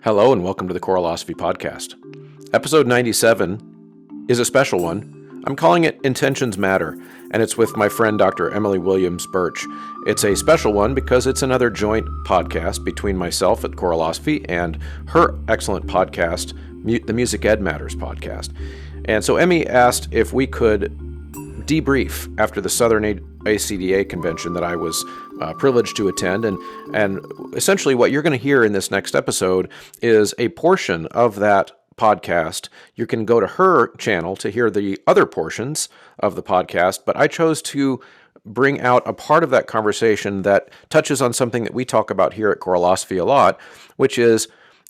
Hello and welcome to the Choralosophy podcast. Episode 97 is a special one. I'm calling it Intentions Matter, and it's with my friend Dr. Emily Williams Burch. It's a special one because it's another joint podcast between myself at Choralosophy and her excellent podcast, the Music Ed Matters podcast. And so Emmy asked if we could debrief after the Southern ACDA convention that I was privileged to attend. And essentially what you're going to hear in this next episode is a portion of that podcast. You can go to her channel to hear the other portions of the podcast, but I chose to bring out a part of that conversation that touches on something that we talk about here at Choralosophy a lot, which is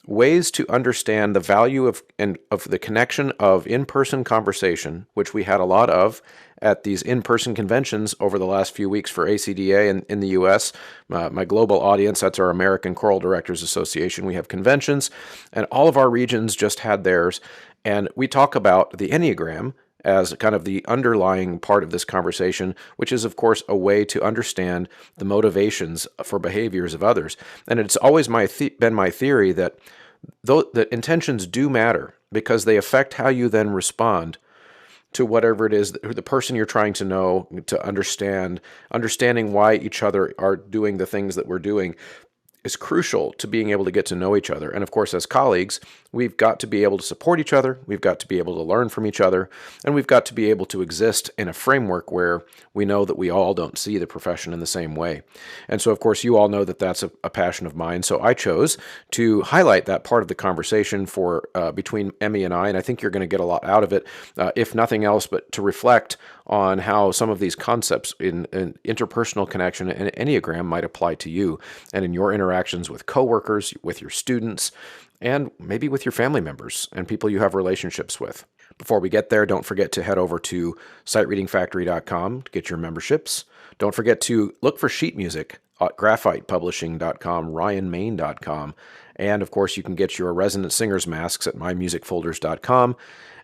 ways to understand the value of the connection of in-person conversation, which we had a lot of at these in-person conventions over the last few weeks for ACDA in the U.S. My global audience, that's our American Choral Directors Association. We have conventions, and all of our regions just had theirs. And we talk about the enneagram as kind of the underlying part of this conversation, which is, of course, a way to understand the motivations for behaviors of others. And it's always been my theory that the intentions do matter because they affect how you then respond to whatever it is, the person you're trying to know, to understanding why each other are doing the things that we're doing is crucial to being able to get to know each other. And of course, as colleagues, we've got to be able to support each other, we've got to be able to learn from each other, and we've got to be able to exist in a framework where we know that we all don't see the profession in the same way. And so, of course, you all know that that's a passion of mine. So I chose to highlight that part of the conversation for between Emmy and I think you're going to get a lot out of it, if nothing else, but to reflect on how some of these concepts in interpersonal connection and enneagram might apply to you and in your interactions with coworkers, with your students, and maybe with your family members and people you have relationships with. Before we get there, don't forget to head over to sightreadingfactory.com to get your memberships. Don't forget to look for sheet music at graphitepublishing.com, ryanmain.com, and of course you can get your resident singers masks at mymusicfolders.com.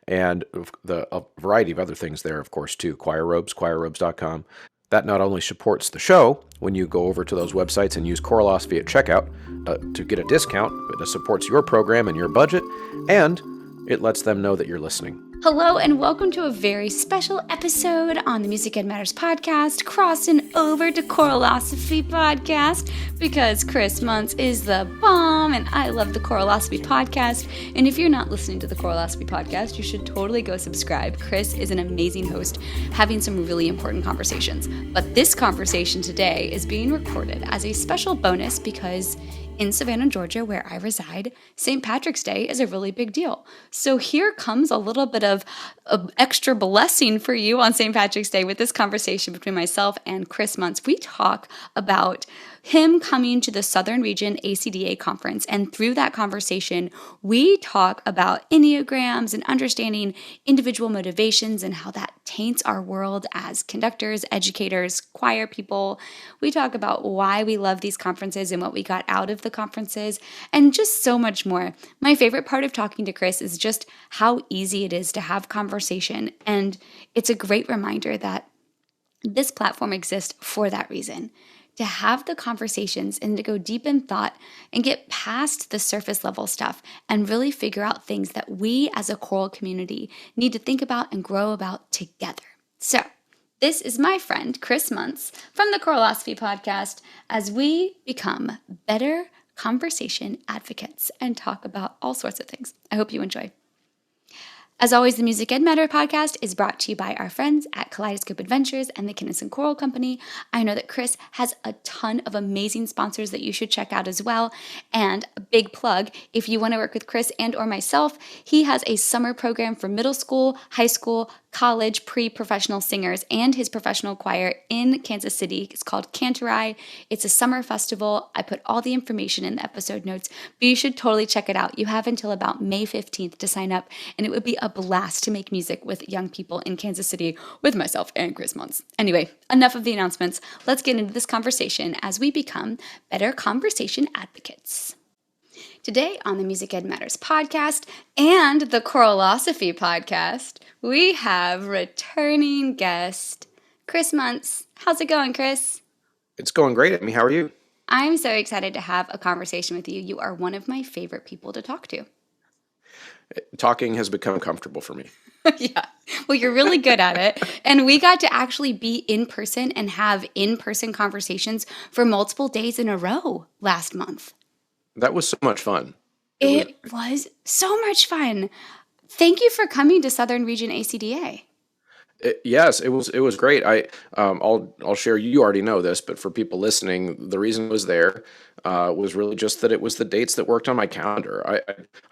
And a variety of other things there, of course, too. Choir robes, choirrobes.com. That not only supports the show when you go over to those websites and use Choralosophy at checkout to get a discount, it supports your program and your budget, and it lets them know that you're listening. Hello and welcome to a very special episode on the Music Ed Matters podcast, crossing over to Choralosophy podcast because Chris Munce is the bomb and I love the Choralosophy podcast. And if you're not listening to the Choralosophy podcast, you should totally go subscribe. Chris is an amazing host, having some really important conversations. But this conversation today is being recorded as a special bonus because in Savannah, Georgia, where I reside, St. Patrick's Day is a really big deal. So here comes a little bit of extra blessing for you on St. Patrick's Day with this conversation between myself and Chris Munce. We talk about him coming to the Southern Region ACDA conference. And through that conversation, we talk about enneagrams and understanding individual motivations and how that taints our world as conductors, educators, choir people. We talk about why we love these conferences and what we got out of the conferences and just so much more. My favorite part of talking to Chris is just how easy it is to have conversation. And it's a great reminder that this platform exists for that reason. To have the conversations and to go deep in thought and get past the surface level stuff and really figure out things that we as a choral community need to think about and grow about together. So this is my friend, Chris Munce from the Choralosophy podcast as we become better conversation advocates and talk about all sorts of things. I hope you enjoy. As always, the Music Ed Matter podcast is brought to you by our friends at Kaleidoscope Adventures and the Kinnison Choral Company. I know that Chris has a ton of amazing sponsors that you should check out as well. And a big plug, if you want to work with Chris and or myself, he has a summer program for middle school, high school, college, pre-professional singers and his professional choir in Kansas City. It's called Cantid. It's a summer festival. I put all the information in the episode notes, but you should totally check it out. You have until about May 15th to sign up, and it would be a blast to make music with young people in Kansas City with myself and Chris Munce. Anyway, enough of the announcements. Let's get into this conversation as we become better conversation advocates. Today on the Music Ed Matters podcast and the Choralosophy podcast, we have returning guest Chris Munce. How's it going, Chris? It's going great, Emmy. How are you? I'm so excited to have a conversation with you. You are one of my favorite people to talk to. Talking has become comfortable for me. Yeah. Well, you're really good at it. And we got to actually be in person and have in-person conversations for multiple days in a row last month. That was so much fun. It was so much fun. Thank you for coming to Southern Region ACDA. Yes, it was great. I'll share. You already know this, but for people listening, the reason it was there was really just that it was the dates that worked on my calendar.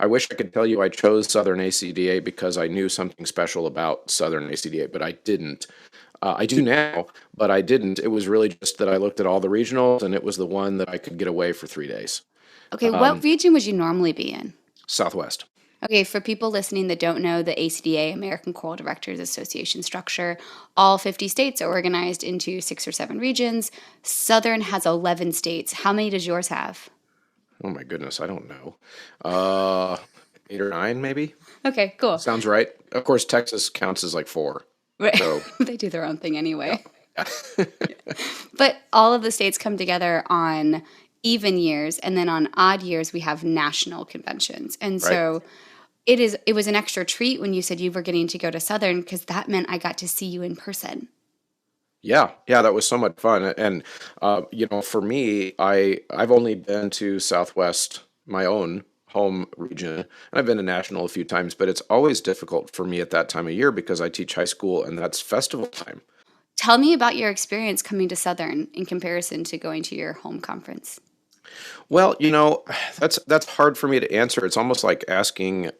I wish I could tell you I chose Southern ACDA because I knew something special about Southern ACDA, but I didn't. I do now, but I didn't. It was really just that I looked at all the regionals, and it was the one that I could get away for 3 days. Okay, what region would you normally be in? Southwest. Okay, for people listening that don't know the ACDA, American Choral Directors Association structure, all 50 states are organized into 6 or 7 regions. Southern has 11 states. How many does yours have? Oh my goodness, I don't know. 8 or 9 maybe? Okay, cool. Sounds right. Of course, Texas counts as like 4. Right. So They do their own thing anyway. But all of the states come together on even years, and then on odd years we have national conventions. And so it was an extra treat when you said you were getting to go to Southern, because that meant I got to see you in person. Yeah, that was so much fun. And for me, I've only been to Southwest, my own home region, and I've been to national a few times, but it's always difficult for me at that time of year because I teach high school and that's festival time. Tell me about your experience coming to Southern in comparison to going to your home conference. Well, that's hard for me to answer. It's almost like asking,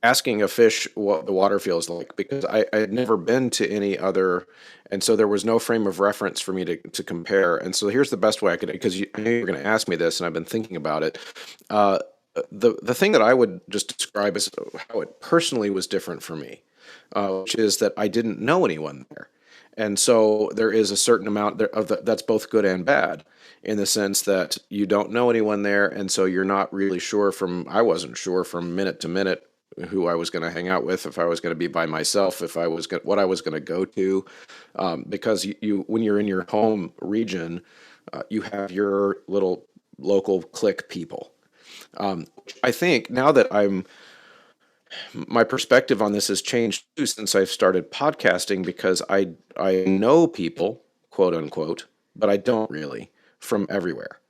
asking a fish what the water feels like, because I had never been to any other, and so there was no frame of reference for me to compare. And so here's the best way I could, because I knew you were going to ask me this, and I've been thinking about it. The thing that I would just describe as how it personally was different for me, which is that I didn't know anyone there. And so there is a certain amount that's both good and bad, in the sense that you don't know anyone there, and so you're not really sure I wasn't sure from minute to minute who I was going to hang out with, if I was going to be by myself, what I was going to go to, because you when you're in your home region, you have your little local clique people. I think now that my perspective on this has changed too since I've started podcasting, because I know people, quote unquote, but I don't really, from everywhere.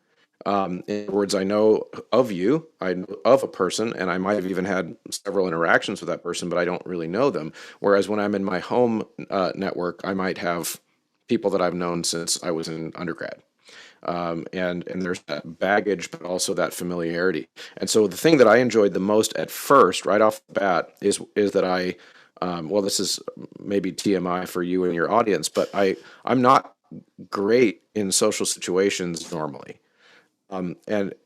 In other words, I know of you, I know of a person, and I might have even had several interactions with that person, but I don't really know them. Whereas when I'm in my home network, I might have people that I've known since I was in undergrad. And there's that baggage, but also that familiarity. And so the thing that I enjoyed the most at first, right off the bat, is that this is maybe TMI for you and your audience, but I'm not great in social situations normally. And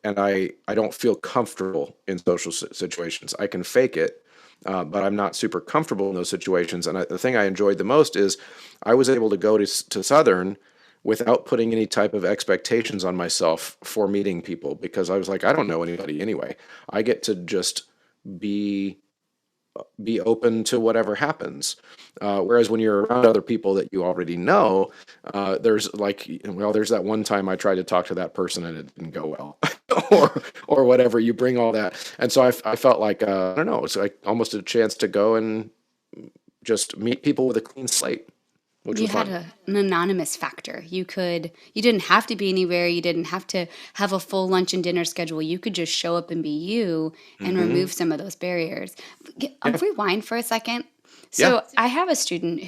I don't feel comfortable in social situations. I can fake it, but I'm not super comfortable in those situations. And the thing I enjoyed the most is I was able to go to Southern without putting any type of expectations on myself for meeting people, because I was like, I don't know anybody anyway. I get to just be open to whatever happens. Whereas when you're around other people that you already know, there's that one time I tried to talk to that person and it didn't go well, or whatever. You bring all that, and so I felt like I don't know. It's like almost a chance to go and just meet people with a clean slate. You had an anonymous factor. You didn't have to be anywhere. You didn't have to have a full lunch and dinner schedule. You could just show up and be you and remove some of those barriers. I'll rewind for a second. So I have a student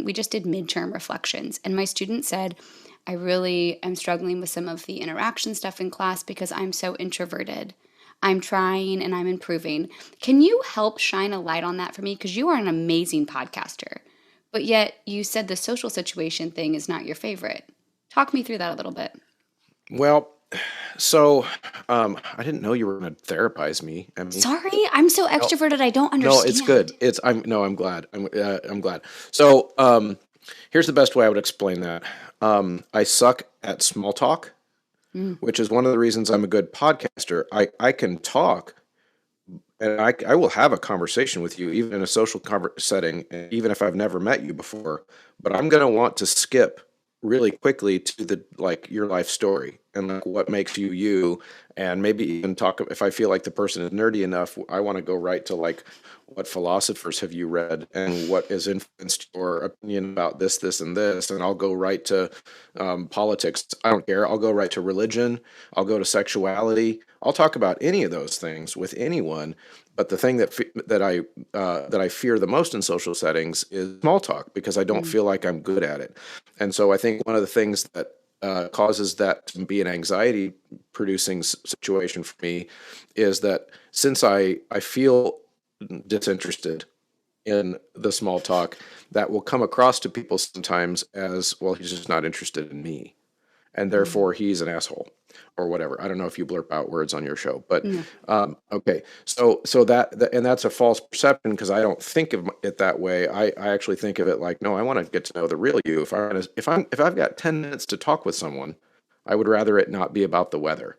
we just did midterm reflections, and my student said, I really am struggling with some of the interaction stuff in class because I'm so introverted. I'm trying and I'm improving. Can you help shine a light on that for me? Because you are an amazing podcaster. But yet you said the social situation thing is not your favorite. Talk me through that a little bit. Well, so I didn't know you were going to therapize me, Emmy. Sorry, I'm so extroverted. I don't understand. No, it's good. I'm glad. I'm glad. So here's the best way I would explain that. I suck at small talk, which is one of the reasons I'm a good podcaster. I can talk. And I will have a conversation with you, even in a social setting, even if I've never met you before. But I'm going to want to skip really quickly to the like your life story and like what makes you you, and maybe even talk if I feel like the person is nerdy enough, I want to go right to like what philosophers have you read and what has influenced your opinion about this and this, and I'll go right to politics. I don't care. I'll go right to religion. I'll go to sexuality. I'll talk about any of those things with anyone. But the thing that I fear the most in social settings is small talk because I don't feel like I'm good at it. And so I think one of the things that causes that to be an anxiety producing situation for me is that since I feel disinterested in the small talk, that will come across to people sometimes as, well, he's just not interested in me, and therefore he's an asshole or whatever. I don't know if you blurp out words on your show, but okay. So and that's a false perception because I don't think of it that way. I actually think of it like, no, I want to get to know the real you. If I've got 10 minutes to talk with someone, I would rather it not be about the weather.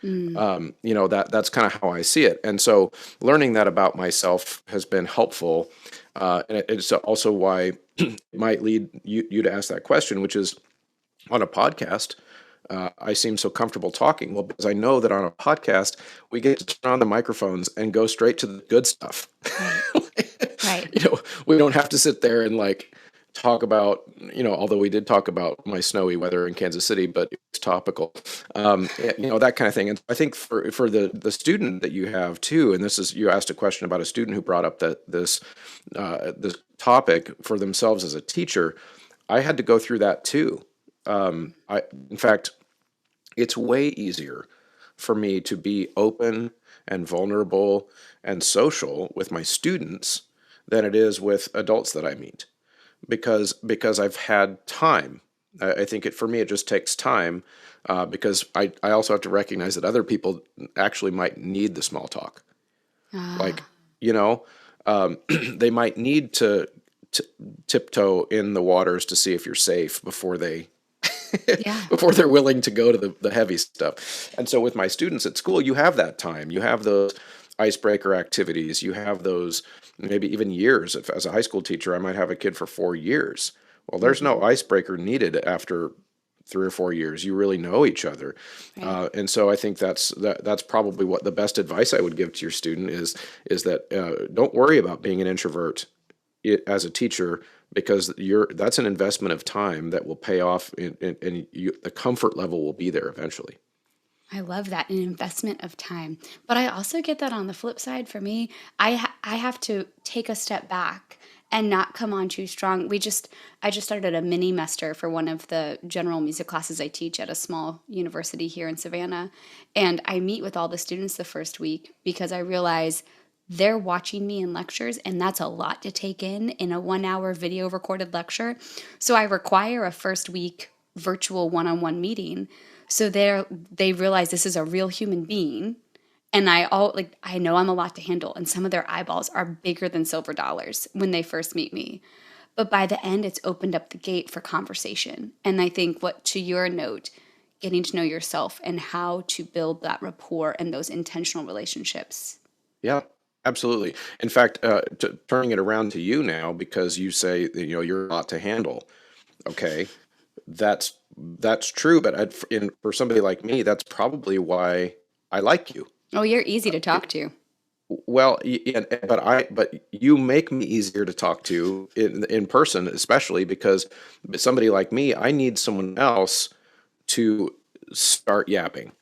That's kind of how I see it. And so learning that about myself has been helpful. And it's also why it might lead you to ask that question, which is on a podcast, I seem so comfortable talking. Well, because I know that on a podcast, we get to turn on the microphones and go straight to the good stuff. Right. We don't have to sit there and like talk about, although we did talk about my snowy weather in Kansas City, but it's topical, that kind of thing. And I think for the student that you have too, and you asked a question about a student who brought up this topic for themselves as a teacher. I had to go through that too. In fact, it's way easier for me to be open and vulnerable and social with my students than it is with adults that I meet, because I've had time. I think for me, it just takes time, because I also have to recognize that other people actually might need the small talk. Like, they might need to tiptoe in the waters to see if you're safe before they before they're willing to go to the heavy stuff. And so with my students at school, you have that time. You have those icebreaker activities. You have those maybe even years. If as a high school teacher, I might have a kid for 4 years. Well, there's no icebreaker needed after 3 or 4 years. You really know each other. Right. And so I think that's probably what the best advice I would give to your student is that don't worry about being an introvert as a teacher, because that's an investment of time that will pay off, and the comfort level will be there eventually. I love that, an investment of time. But I also get that on the flip side for me. I have to take a step back and not come on too strong. I just started a mini mester for one of the general music classes I teach at a small university here in Savannah. And I meet with all the students the first week because I realize they're watching me in lectures, and that's a lot to take in a 1 hour video recorded lecture. So I require a first week virtual one-on-one meeting. So they realize this is a real human being. And I know I'm a lot to handle, and some of their eyeballs are bigger than silver dollars when they first meet me. But by the end, it's opened up the gate for conversation. And I think to your note, getting to know yourself and how to build that rapport and those intentional relationships. Yeah, absolutely. In fact, turning it around to you now, because you say you're a lot to handle. Okay, that's true. But for somebody like me, that's probably why I like you. Oh, you're easy to talk to. Well, but you make me easier to talk to in person, especially because somebody like me, I need someone else to start yapping,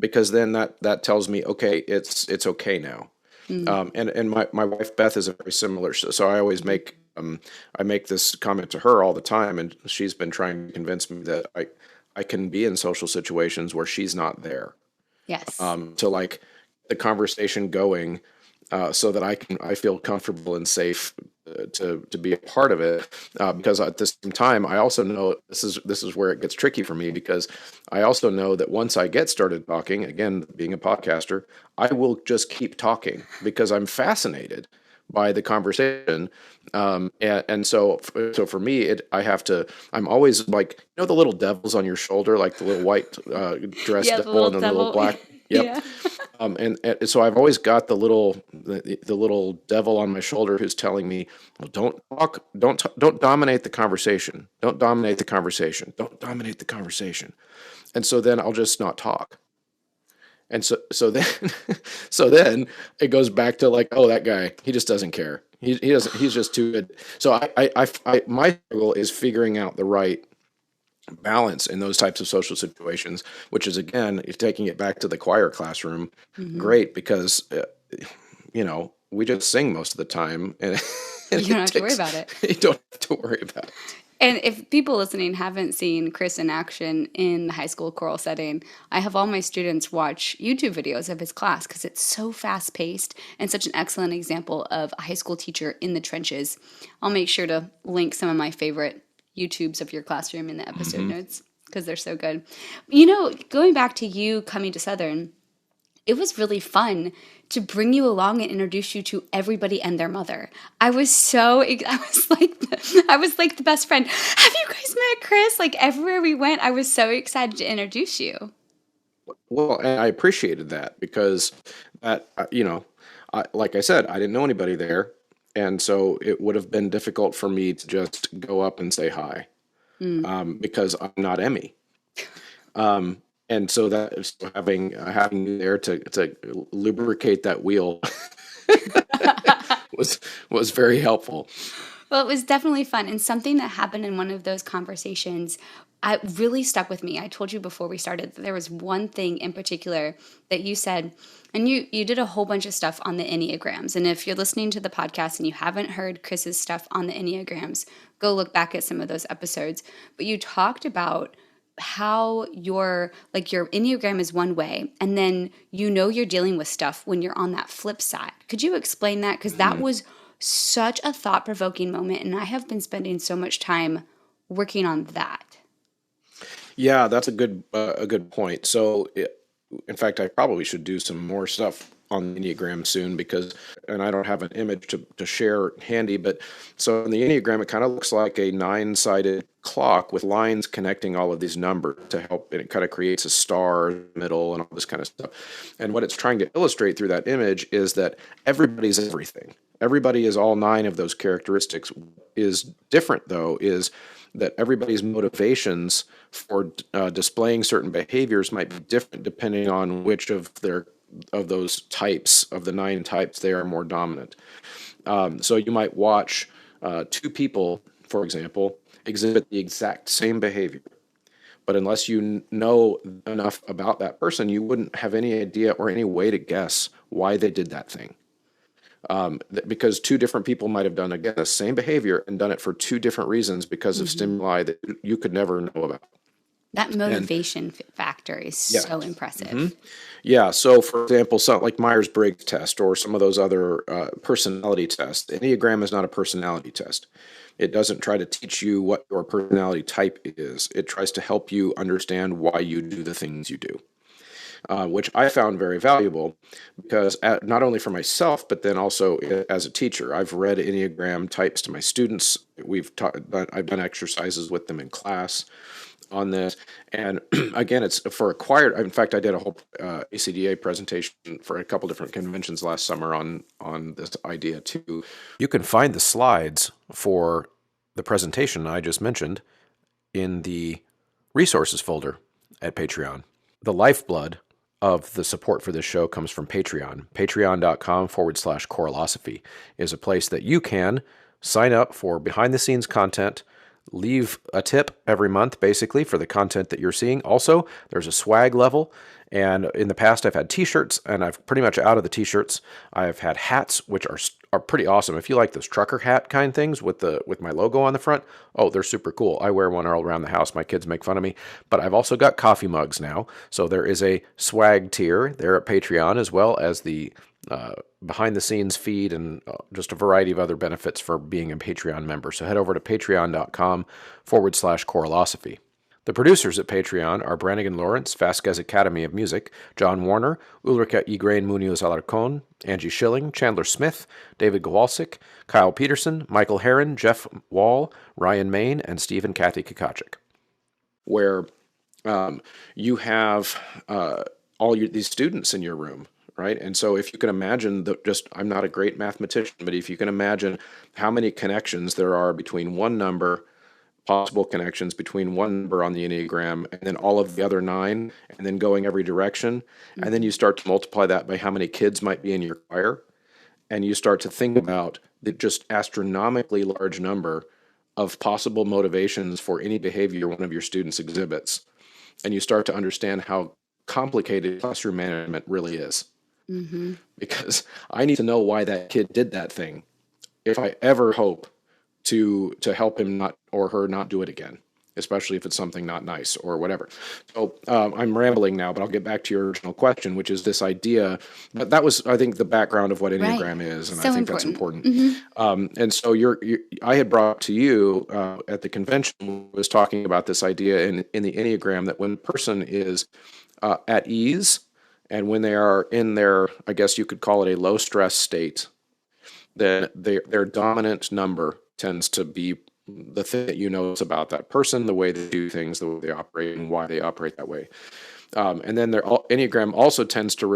because then that tells me, okay, it's okay now. And my wife Beth is a very similar. So I always make this comment to her all the time, and she's been trying to convince me that I can be in social situations where she's not there. Yes. To like the conversation going, so that I feel comfortable and safe to be a part of it. Because at the same time, I also know this is where it gets tricky for me, because I also know that once I get started talking, again, being a podcaster, I will just keep talking because I'm fascinated by the conversation. And so for me, I'm always like, the little devils on your shoulder, like the little white dress devil and the little black. Yep. And so I've always got the little devil on my shoulder who's telling me, well, don't talk, don't dominate the conversation. Don't dominate the conversation. Don't dominate the conversation. And so then I'll just not talk. And so then so then it goes back to like, oh, that guy, he just doesn't care. He doesn't, he's just too good. So my struggle is figuring out the right balance in those types of social situations, which is again, if taking it back to the choir classroom, great, because we just sing most of the time, and, You don't have to worry about it. You don't have to worry about it. And if people listening haven't seen Chris in action in the high school choral setting, I have all my students watch YouTube videos of his class because it's so fast-paced and such an excellent example of a high school teacher in the trenches. I'll make sure to link some of my favorite YouTubes of your classroom in the episode notes because they're so good. Going back to you coming to Southern, it was really fun to bring you along and introduce you to everybody and their mother. I was like the best friend. Have you guys met Chris? Like everywhere we went, I was so excited to introduce you. Well, and I appreciated that because that, like I said, I didn't know anybody there. And so it would have been difficult for me to just go up and say hi because I'm not Emmy. And so that having you there to lubricate that wheel was very helpful. Well, it was definitely fun. And something that happened in one of those conversations, it really stuck with me. I told you before we started that there was one thing in particular that you said, and you did a whole bunch of stuff on the enneagrams. And if you're listening to the podcast and you haven't heard Chris's stuff on the enneagrams, go look back at some of those episodes. But you talked about how your enneagram is one way, and then you're dealing with stuff when you're on that flip side. Could you explain that? Because that was such a thought-provoking moment, and I have been spending so much time working on that. Yeah, that's a good point. So, in fact, I probably should do some more stuff on the Enneagram soon and I don't have an image to share handy, but so in the Enneagram, it kind of looks like a 9-sided clock with lines connecting all of these numbers to help, and it kind of creates a star in the middle and all this kind of stuff. And what it's trying to illustrate through that image is that everybody's everything. Everybody is all 9 of those characteristics. Is different, though, is that everybody's motivations for displaying certain behaviors might be different depending on which of those types, of the 9 types, they are more dominant. So you might watch 2 people, for example, exhibit the exact same behavior. But unless you know enough about that person, you wouldn't have any idea or any way to guess why they did that thing. Because 2 different people might have done, again, the same behavior and done it for 2 different reasons because of stimuli that you could never know about. That motivation factor is so impressive. Yeah. So, for example, something like Myers-Briggs test or some of those other personality tests. The Enneagram is not a personality test. It doesn't try to teach you what your personality type is. It tries to help you understand why you do the things you do, which I found very valuable because not only for myself, but then also as a teacher. I've read Enneagram types to my students. I've done exercises with them in class on this. And again, it's for acquired. In fact, I did a whole ACDA presentation for a couple different conventions last summer on this idea too. You can find the slides for the presentation I just mentioned in the resources folder at Patreon. The lifeblood of the support for this show comes from Patreon. Patreon.com/Choralosophy is a place that you can sign up for behind-the-scenes content, leave a tip every month, basically, for the content that you're seeing. Also, there's a swag level, and in the past, I've had t-shirts, and I've pretty much out of the t-shirts. I've had hats, which are pretty awesome. If you like those trucker hat kind things with my logo on the front, oh, they're super cool. I wear one all around the house. My kids make fun of me. But I've also got coffee mugs now, so there is a swag tier there at Patreon, as well as the behind-the-scenes feed and just a variety of other benefits for being a Patreon member. So head over to patreon.com/Choralosophy. The producers at Patreon are Brannigan Lawrence, Vasquez Academy of Music, John Warner, Ulrika Igrain Munoz Alarcon, Angie Schilling, Chandler Smith, David Gowalczyk, Kyle Peterson, Michael Herron, Jeff Wall, Ryan Main, and Steve and Kathy Kakachik. Where you have these students in your room, right? And so if you can imagine I'm not a great mathematician, but if you can imagine how many connections there are between one number, possible connections between one number on the Enneagram and then all of the other 9, and then going every direction, and then you start to multiply that by how many kids might be in your choir, and you start to think about the just astronomically large number of possible motivations for any behavior one of your students exhibits. And you start to understand how complicated classroom management really is. Because I need to know why that kid did that thing if I ever hope to help him not or her not do it again, especially if it's something not nice or whatever. So I'm rambling now, but I'll get back to your original question, which is this idea. But that was, I think, the background of what Enneagram is, and So I think that's important. And so I had brought to you at the convention was talking about this idea in the Enneagram that when a person is at ease and when they are in their, I guess you could call it a low stress state, then their dominant number tends to be the thing that you notice about that person, the way they do things, the way they operate, and why they operate that way. And then their Enneagram also tends to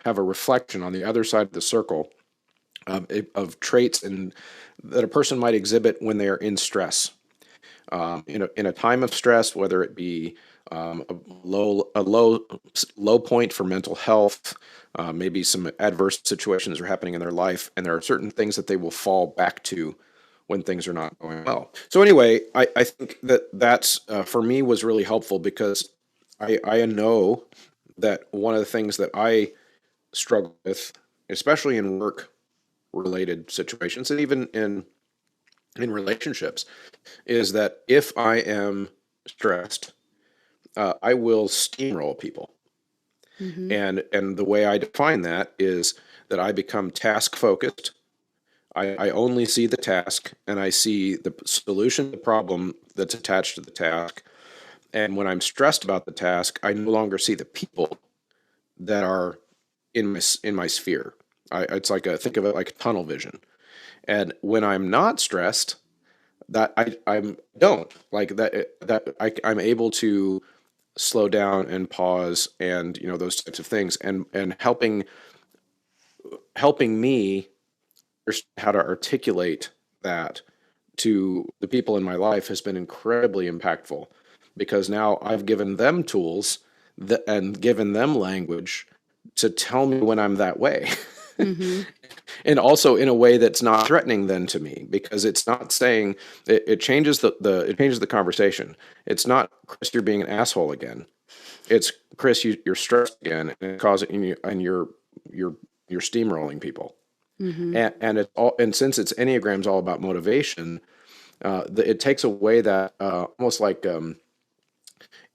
have a reflection on the other side of the circle of traits that a person might exhibit when they are in stress. In a time of stress, whether it be a low point for mental health, maybe some adverse situations are happening in their life, and there are certain things that they will fall back to when things are not going well. So anyway, I think that's for me was really helpful because I know that one of the things that I struggle with, especially in work-related situations and even in relationships, is that if I am stressed, I will steamroll people. And the way I define that is that I become task-focused. I only see the task, and I see the solution to the problem that's attached to the task. And when I'm stressed about the task, I no longer see the people that are in my sphere. It's like think of it like tunnel vision. And when I'm not stressed, that I'm able to slow down and pause and those types of things, and helping me how to articulate that to the people in my life has been incredibly impactful, because now I've given them tools and given them language to tell me when I'm that way. And also in a way that's not threatening then to me, because it's not saying it changes the conversation. It's not, Chris, you're being an asshole again. It's, Chris, you're stressed again, and you're steamrolling people. And since it's Enneagram's all about motivation, it takes away that almost like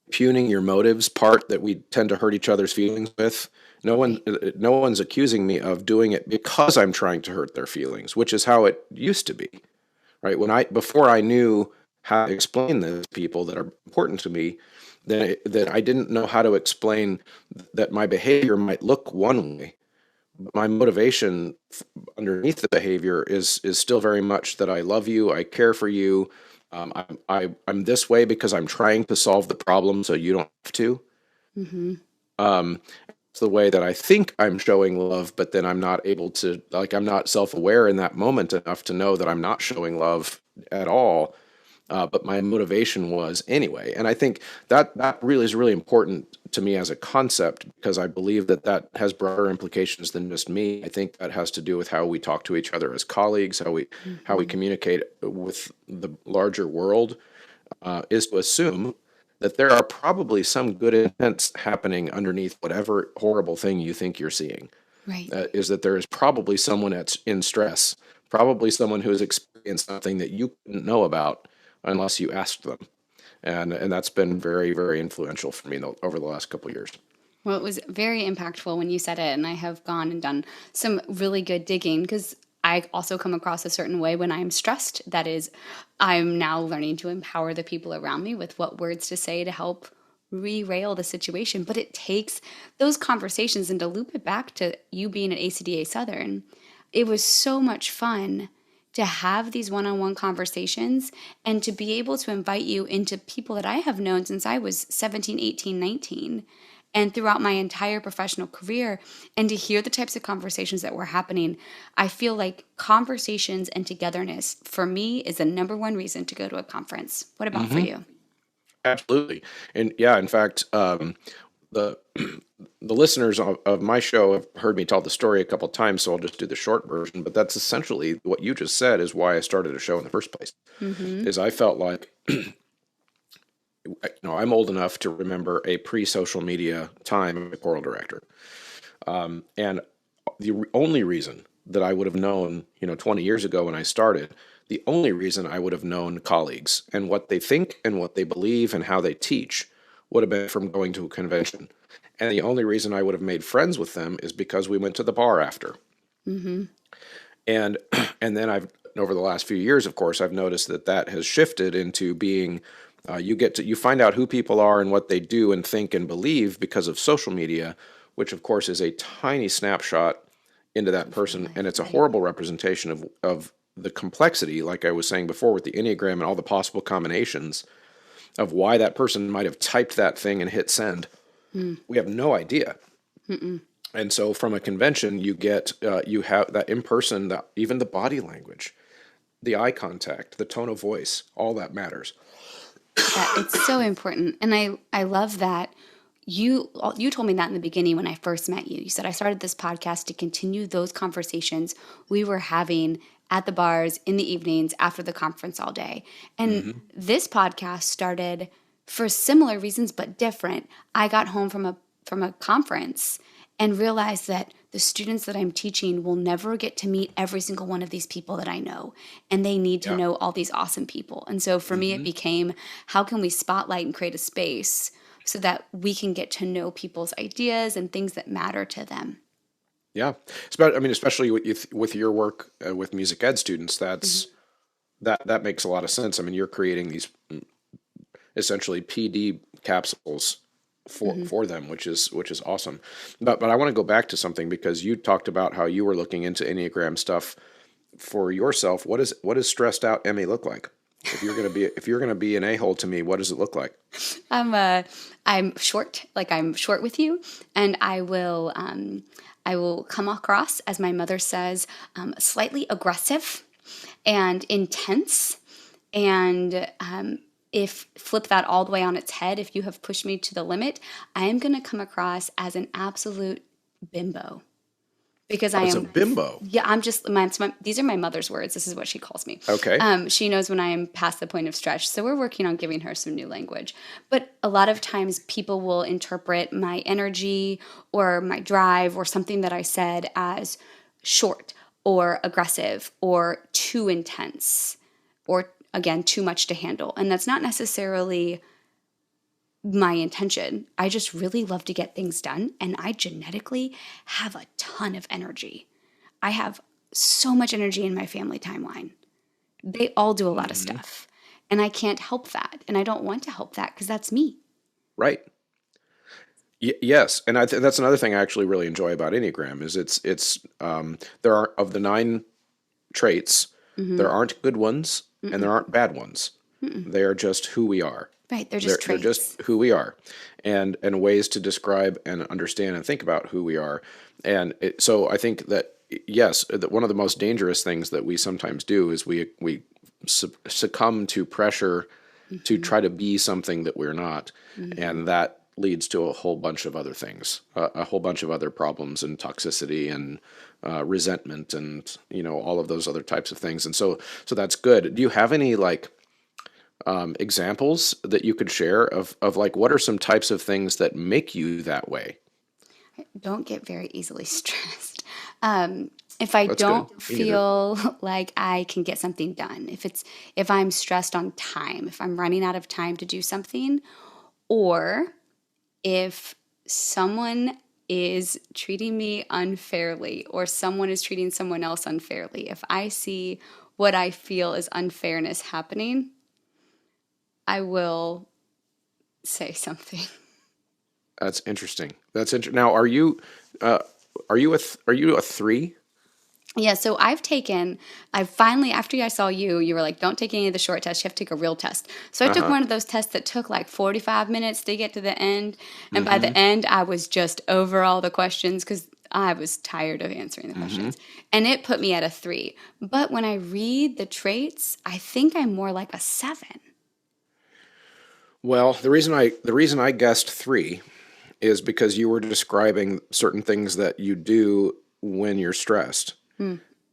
impugning your motives part that we tend to hurt each other's feelings with. No one's accusing me of doing it because I'm trying to hurt their feelings, which is how it used to be, right? Before I knew how to explain this to people that are important to me, that I didn't know how to explain that my behavior might look one way. My motivation underneath the behavior is still very much that I love you, I care for you. I'm this way because I'm trying to solve the problem so you don't have to. It's the way that I think I'm showing love, but then I'm not able to, I'm not self-aware in that moment enough to know that I'm not showing love at all. But my motivation was anyway. And I think that really is really important to me as a concept, because I believe that has broader implications than just me. I think that has to do with how we talk to each other as colleagues, how we communicate with the larger world, is to assume that there are probably some good intents happening underneath whatever horrible thing you think you're seeing. Right. Is that there is probably someone that's in stress, probably someone who has experienced something that you couldn't know about unless you asked them. And that's been very, very influential for me over the last couple of years. Well, it was very impactful when you said it, and I have gone and done some really good digging, because I also come across a certain way when I'm stressed. That is, I'm now learning to empower the people around me with what words to say to help re-rail the situation. But it takes those conversations, and to loop it back to you being at ACDA Southern, it was so much fun to have these one-on-one conversations and to be able to invite you into people that I have known since I was 17, 18, 19. and throughout my entire professional career. And to hear the types of conversations that were happening, I feel like conversations and togetherness for me is the number one reason to go to a conference. What about for you? Absolutely. And yeah, in fact, the the listeners of my show have heard me tell the story a couple of times, so I'll just do the short version. But that's essentially what you just said is why I started a show in the first place. Is I felt like, I'm old enough to remember a pre-social media time as a choral director, and the only reason that I would have known, 20 years ago when I started, the only reason I would have known colleagues and what they think and what they believe and how they teach would have been from going to a convention. And the only reason I would have made friends with them is because we went to the bar after. And and then over the last few years, of course, I've noticed that has shifted into being you find out who people are and what they do and think and believe because of social media, which of course is a tiny snapshot into that person, and it's a horrible representation of the complexity, like I was saying before, with the enneagram and all the possible combinations of why that person might have typed that thing and hit send. We have no idea. And so from a convention, you have that in person, even the body language, the eye contact, the tone of voice, all that matters. Yeah, it's so important. And I love that you told me that in the beginning when I first met you. You said, I started this podcast to continue those conversations we were having at the bars in the evenings after the conference all day. And this podcast started for similar reasons, but different. I got home from a conference and realized that the students that I'm teaching will never get to meet every single one of these people that I know. And they need to know all these awesome people. And so for me, it became, how can we spotlight and create a space so that we can get to know people's ideas and things that matter to them? Yeah. Especially with your work with music ed students, that makes a lot of sense. I mean, you're creating these essentially PD capsules for them, which is awesome. But I want to go back to something, because you talked about how you were looking into Enneagram stuff for yourself. What does stressed out Emmy look like? If you're gonna be an a-hole to me, what does it look like? I'm short, like I'm short with you, and I will come across, as my mother says, slightly aggressive and intense. And if flip that all the way on its head, if you have pushed me to the limit, I am going to come across as an absolute bimbo. Because I am a bimbo. Yeah, I'm just these are my mother's words. This is what she calls me. Okay. She knows when I am past the point of stretch, so we're working on giving her some new language. But a lot of times people will interpret my energy or my drive or something that I said as short or aggressive or too intense or, again, too much to handle. And that's not necessarily my intention. I just really love to get things done, and I genetically have a ton of energy. I have so much energy in my family timeline. They all do a lot of stuff, and I can't help that, and I don't want to help that because that's me. Right. Yes, and that's another thing I actually really enjoy about Enneagram is it's there are, of the 9 traits, there aren't good ones and there aren't bad ones. They are just who we are. Right, they're just traits. They're just who we are, and ways to describe and understand and think about who we are. And so I think that, yes, that one of the most dangerous things that we sometimes do is we succumb to pressure to try to be something that we're not, and that leads to a whole bunch of other things, a whole bunch of other problems and toxicity and resentment and all of those other types of things. And so that's good. Do you have any examples that you could share of like, what are some types of things that make you that way? I don't get very easily stressed. If I That's don't good. feel like I can get something done, if I'm stressed on time, if I'm running out of time to do something, or if someone is treating me unfairly or someone is treating someone else unfairly, if I see what I feel is unfairness happening, I will say something. That's interesting. Now, are you a 3? Yeah, so I finally, after I saw you were like, don't take any of the short tests, you have to take a real test. So I took one of those tests that took like 45 minutes to get to the end. And by the end, I was just over all the questions because I was tired of answering the questions. And it put me at a 3. But when I read the traits, I think I'm more like a 7. Well, the reason I guessed 3 is because you were describing certain things that you do when you're stressed.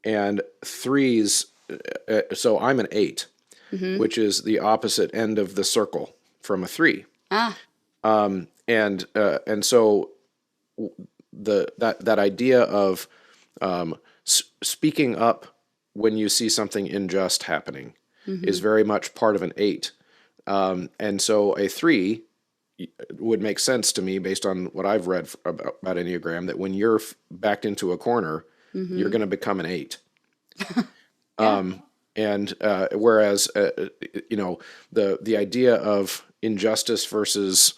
And 3s, so I'm an 8, which is the opposite end of the circle from a 3. And so that idea of speaking up when you see something unjust happening is very much part of an 8. And so a 3 would make sense to me based on what I've read about Enneagram, that when you're backed into a corner, you're going to become an 8. Whereas, the idea of injustice versus,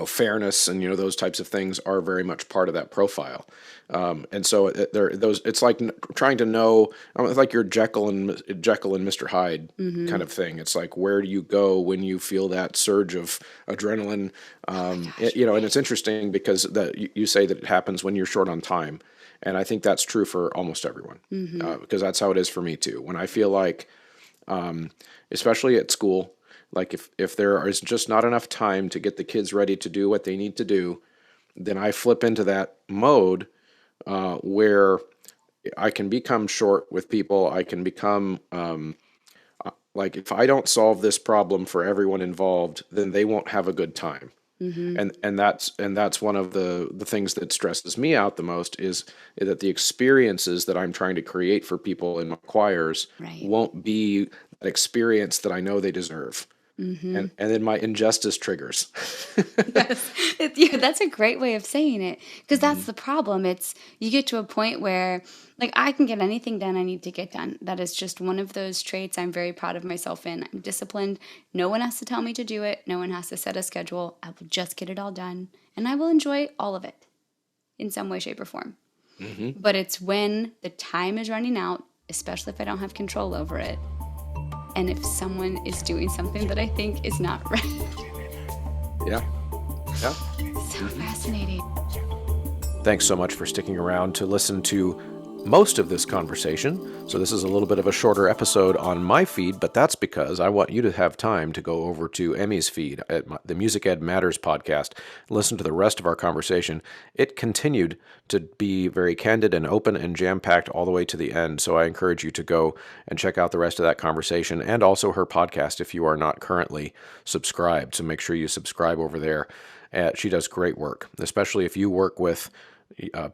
fairness and, those types of things are very much part of that profile. And so it's like trying to know, it's like your Jekyll and Mr. Hyde kind of thing. It's like, where do you go when you feel that surge of adrenaline? And it's interesting because you say that it happens when you're short on time. And I think that's true for almost everyone, because that's how it is for me too. When I feel like, especially at school, like if there is just not enough time to get the kids ready to do what they need to do, then I flip into that mode where I can become short with people. I can become like, if I don't solve this problem for everyone involved, then they won't have a good time. And that's one of the things that stresses me out the most is that the experiences that I'm trying to create for people in my choirs won't be that experience that I know they deserve. And then my injustice triggers. Yes. That's a great way of saying it, because that's the problem. It's, you get to a point where, like, I can get anything done I need to get done. That is just one of those traits I'm very proud of myself in. I'm disciplined. No one has to tell me to do it. No one has to set a schedule. I will just get it all done, and I will enjoy all of it in some way, shape, or form. But it's when the time is running out, especially if I don't have control over it, and if someone is doing something that I think is not right. Yeah. So fascinating. Thanks so much for sticking around to listen to most of this conversation. So this is a little bit of a shorter episode on my feed, but that's because I want you to have time to go over to Emmy's feed at the Music Ed Matters podcast, listen to the rest of our conversation. It continued to be very candid and open and jam-packed all the way to the end. So I encourage you to go and check out the rest of that conversation and also her podcast if you are not currently subscribed. So make sure you subscribe over there. She does great work, especially if you work with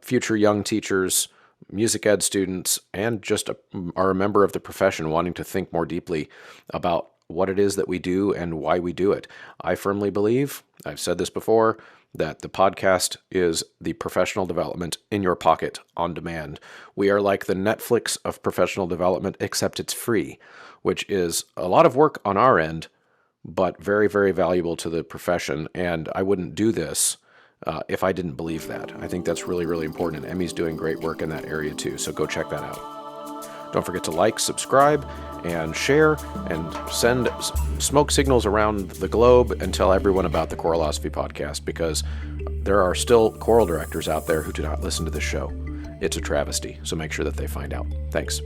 future young teachers, music ed students, and just are a member of the profession wanting to think more deeply about what it is that we do and why we do it. I firmly believe, I've said this before, that the podcast is the professional development in your pocket on demand. We are like the Netflix of professional development, except it's free, which is a lot of work on our end, but very, very valuable to the profession. And I wouldn't do this if I didn't believe that. I think that's really, really important, and Emmy's doing great work in that area too, so go check that out. Don't forget to like, subscribe, and share, and send smoke signals around the globe and tell everyone about the Choralosophy podcast, because there are still choral directors out there who do not listen to this show. It's a travesty, so make sure that they find out. Thanks.